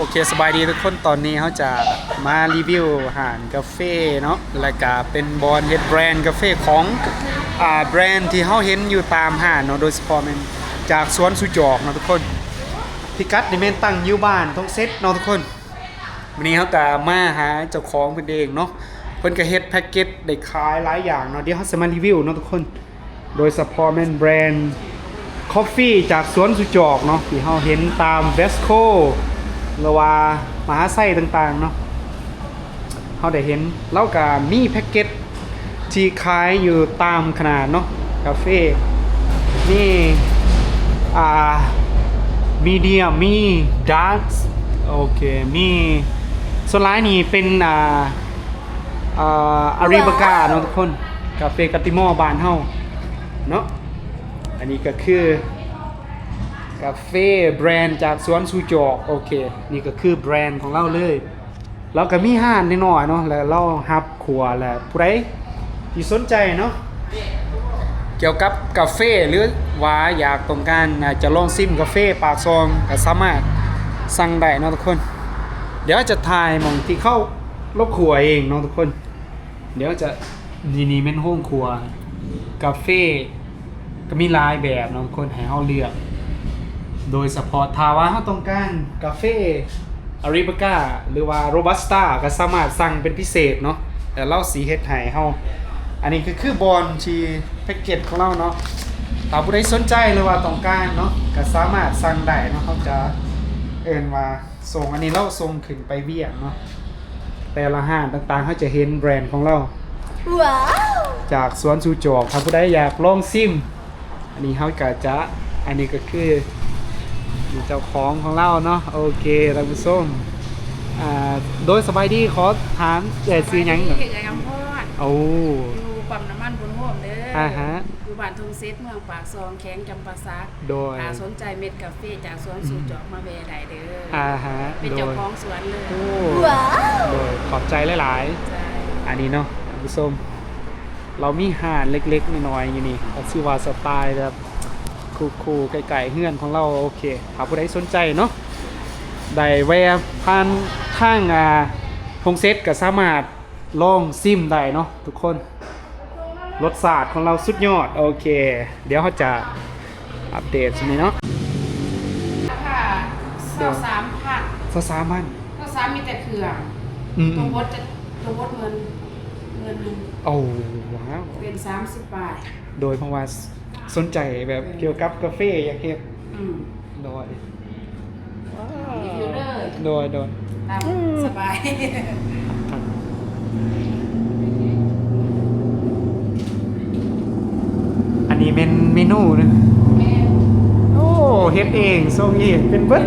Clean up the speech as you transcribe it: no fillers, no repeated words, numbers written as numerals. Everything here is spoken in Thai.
เคสบายดีทุกคนตอนนี้เขาจะมารีวิวอาหารกาแฟเนาะแล้วก็เป็นบอนเฮ็ดแบรนด์กาแฟของแบรนด์ที่เขาเห็นอยู่ตามห้างเนาะโดยเฉพาะมันจากสวนสุจอกเนาะทุกคนพิกัดนี่แม่นตั้งอยู่บ้านทงเซ็ตเนาะทุกคนวันนี้เขาก็มาหาเจ้าของเพิ่นเองเนาะเพิ่นก็เฮ็ดแพ็กเกจได้ขายหลายอย่างเนาะเดี๋ยวเขาจะมารีวิวเนาะทุกคนโดยเฉพาะแม่นแบรนด์คอฟฟี่จากสวนสุจอกเนาะที่เราเห็นตามเวสโคหรือว่ามหาไส้ต่างๆเนาะเราได้เห็นแล้วก็มีแพ็กเกจที่ขายอยู่ตามขนาดเนาะกาแฟนี่มีเดียมมีดาร์กโอเคมีส่วนร้ายนี่เป็นอาริบากาเนาะทุกคนกาแฟกาติมอร์บานเฮาเนาะอันนี้ก็คือกาแฟแบรนด์จากสวนสุจอกโอเคนี่ก็คือแบรนด์ของเราเลยเราก็มีห้านนิดหน่อยเนาะแล้วเราฮับขัวแหละผู้ใดที่สนใจเนาะเกี่ยวกับกาแฟหรือว่าอยากต้องการจะลองซิมกาแฟปากซองก็สามารถสั่งได้เนาะทุกคนเดี๋ยวจะถ่ายหม่องที่เข้าลบขัวเองเนาะทุกคนเดี๋ยวจะนี่เป็นห้องครัวกาแฟก็มีหลายแบบเนาะทุกคนให้เฮาเลือกโดยเฉพาะถ้าว่าเฮาต้องการกาแฟอาริบากาหรือว่าโรบัสต้าก็สามารถสั่งเป็นพิเศษเนาะแต่เราสีเฮ็ดให้เฮาอันนี้คือบอนที่แพ็กเกจของเราเนาะถ้าผู้ใดสนใจหรือว่าต้องการเนาะก็สามารถสั่งได้เนาะเขาจะเอิ้นว่าส่งอันนี้เราส่งขึ้นไปเวียงเนาะแต่ละห้างต่างๆเขาจะเห็นแบรนด์ของเราว้าวจากสวนสุจอกถ้าผู้ใดอยากลองซิมอันนี้เขาก็จะอันนี้ก็คือเจ้าของเราเนาะโอเคท่านผู้ชมโดยสบายดีขอถามซื้อหยังก่อนโอ้อยู่ปั๊มน้ำมันบุญโฮมเด้ออยู่บ้านทุ่งเซตเมืองปากซองแข้งจำปาซักโดยสนใจเม็ดกาแฟจากสวนสุจอกมาแวะได้เด้อเป็นเจ้าของสวนเลยว้าวโดยขอบใจหลายๆอันนี้เนาะท่านผู้ชมเรามีห่านเล็กๆน้อยๆอย่างนี้ชื่อว่าสไตล์แบบคูลๆไก่ๆเฮือนของเราโอเคหากผู้ใดสนใจเนาะได้แวะผ่านทางพงเซตก็สามารถลองซิมได้เนาะทุกคนรสชาติของเราสุดยอดโอเคเดี๋ยวเขาจะอัปเดตใช่ไหมเนาะค่ะ23,000มีแต่เครื่องตัววดเงินโอ้ว้าวเป็น30 บาทโดยเพราะว่าสนใจแบบเกี่ยวกับกาแฟอยากเฮ็ดโดยตามสบายอันนี้เป็นเมนูนะโอ้เฮ็ดเองส่งเองเป็นเบิด